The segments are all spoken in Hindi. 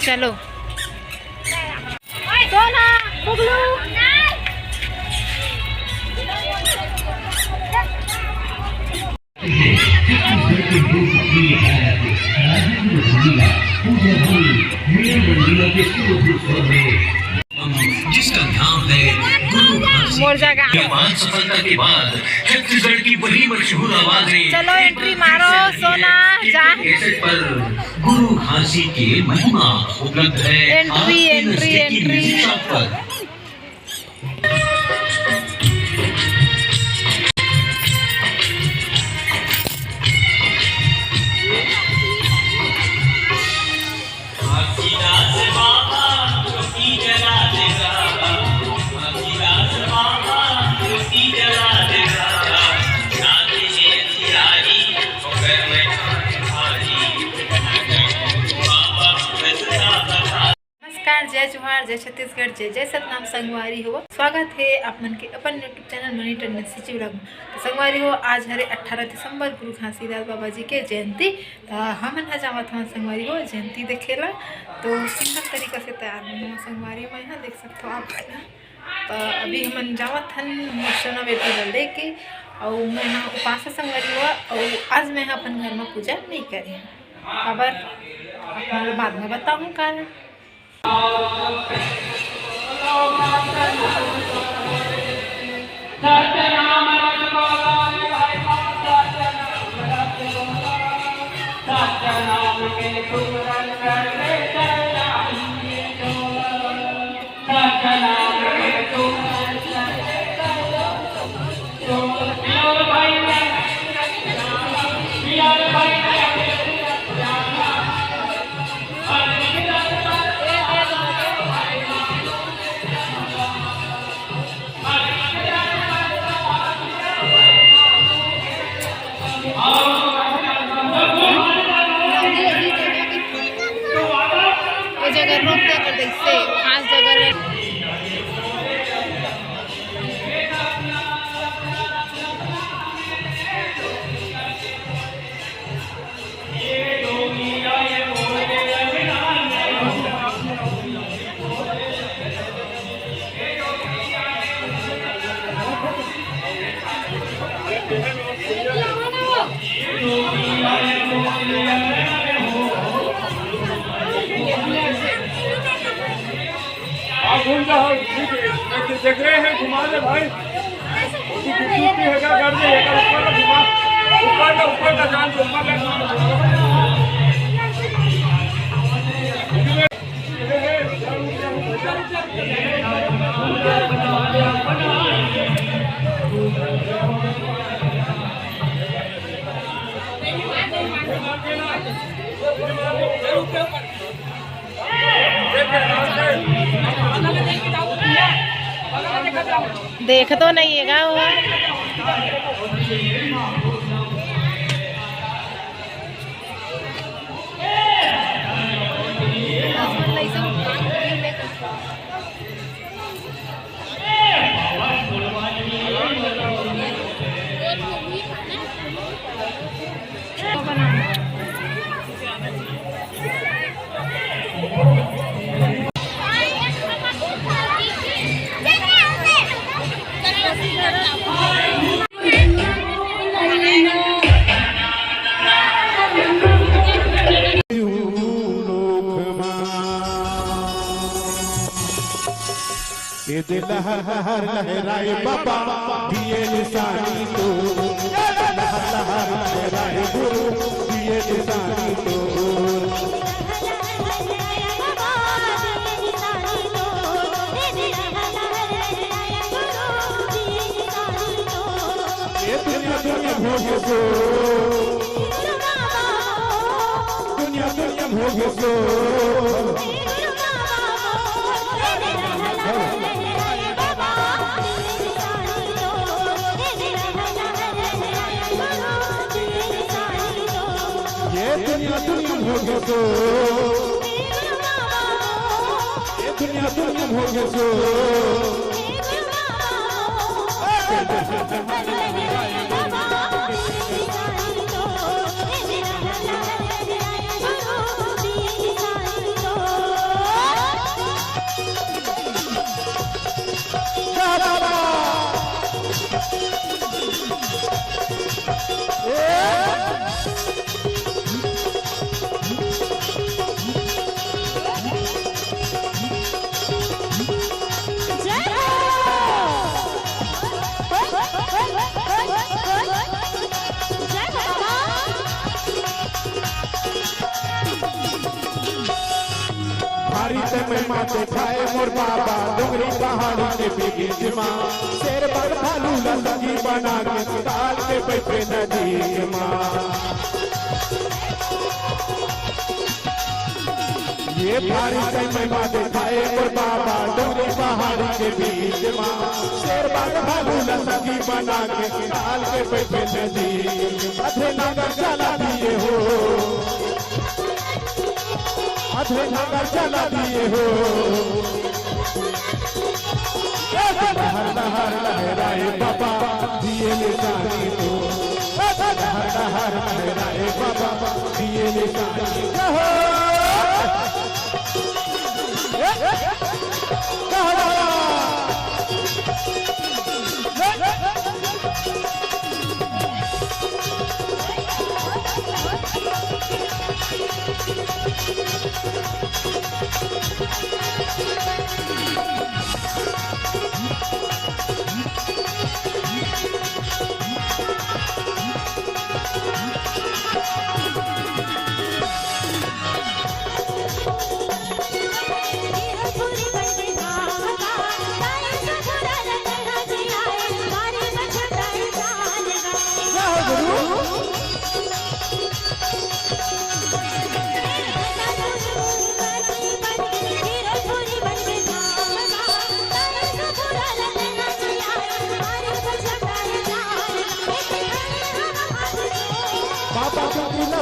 चलो सोना बुगलू जिसका नाम है गुरु सफलता के बाद छत्तीसगढ़ की वही मशहूर आवाजें। चलो एंट्री मारो सोना जा पर गुरु घासी के महिमा उपलब्ध है। एंट्री एंट्री एंट्री जय जोहार, जय छत्तीसगढ़, जय जय सतनाम। संगवारी हो स्वागत है आप मन के अपन यूट्यूब चैनल मनी टेंडेंसी चिवड़ा में। तो संगवारी हो आज हरे 18 दिसंबर गुरु घासीदास बाबा जी के जयंती। तो हम जावत हमारे संगवारी हो जयंती देखेला। तो सिंपल तरीका से तैयार हुआ संगवारी में यहाँ देख सकते हो आप। तो अभी हम जावत हन मुर्शना बेटी ले के और मैं यहाँ उपास संगवारी हुआ। और आज मैं अपन घर में पूजा नहीं करी खबर अपना बाद में बताऊँ कारण जगह रोक दे कर से खास जगह देख रहे हैं घुमा दे भाई ऊपर का जान देख तो नहीं है वो लहर लहराए बाबा दिए निशानी तो लहर लहर लहराए गुरु दिए निशानी तो ये दुनिया भोगे सो दुनिया भोगे सो दुनिया भोगे सो ये दुनिया भोगे सो महिमा दिखाए मोर बाबा डोंगरी पहाड़ी के बीच माँ शेर बड़ भालू लगी बना के काल के बैठे नदी माँ ये भारी से महिमा दिखाए मोर बाबा डोंगरी पहाड़ी के बीच माँ शेर बड़ भालू लगी बना के काल के बैठे नदी अधे नगर चला दिए हो अधे नगर चला दिए हो हर हर लहराए बाबा दिए निशानी तो हर हर लहराए बाबा दिए निशानी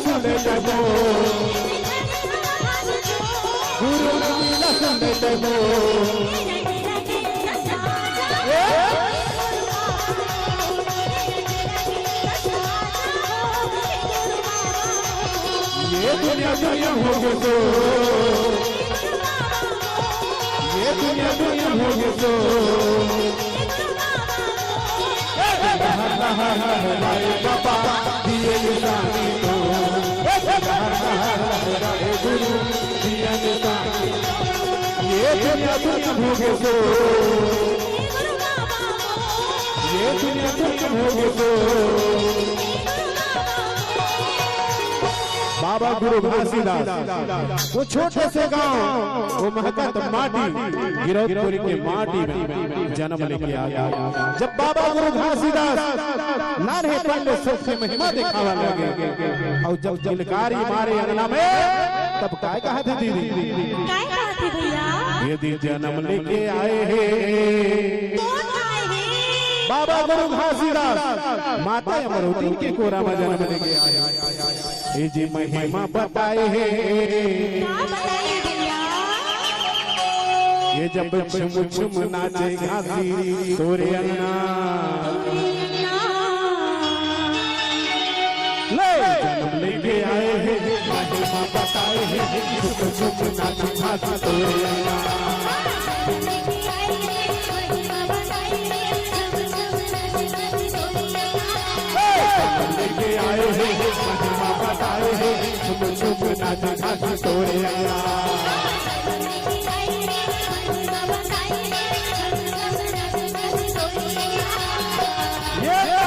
सुने जगो गुरु न सुने जगो ये दुनिया दुनिया हो गए तो ये दुनिया दुनिया हो गए तो बाबा दिए निशानी तो गुरु दिया निशानी ये दुनिया दुनिया भोगे सो ये दुनिया दुनिया भोगे सो बाबा गुरु घासीदास वो छोटे से गांव वो महकत माटी गिरौदपुरी के माटी में जन्म लेके आ गया जब बाबा गुरु घासीदास नारे पंडित सबसे महिमा दिखावा लगे और जब जिलकारी मारे अंगना में तब काय कहा थे दीदी काय कहा थे भैया ये दी जन्म लेके आए हैं कौन आए हैं बाबा गुरु घासीदास माता अमरवती के कोरा में जन्म लेके आए ये जी महिमा बताए हैं क्या बताइए भैया ये जब छुम छुम नाचे घासी तोरे अन्ना ले जन्म लेके आए हैं महिमा बताए हैं छुम छुम नाचे घासी तोरे अन्ना लेके आए हैं महिमा बताए हैं छुम छुम नाचे घासी तोरे अन्ना ये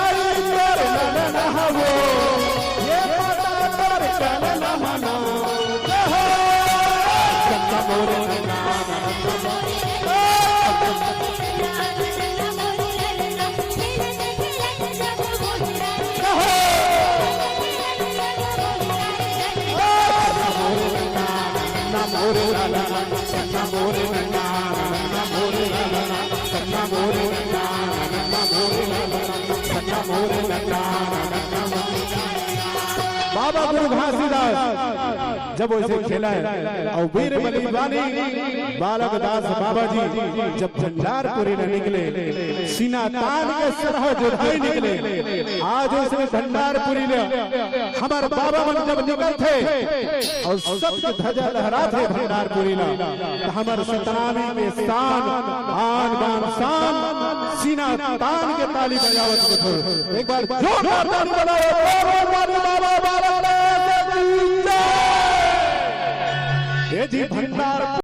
बाबा गुरु घासीदास जब वैसे खेला है और वीर बलिदानी बालक दास बाबा जी जब भंडारपुरी न निकले सीना तान के सरह जोधाई निकले आज उसे भंडारपुरी ने हमारे बाबा मन जब निकल थे और सबके ध्वजा लहरा थे भंडारपुरी ने हमारे सतनामी में शान आन बान शान सीना तान के ताली बजावत थे एक बार जोरदार ताली बजाओ बाबा ये जी भंडार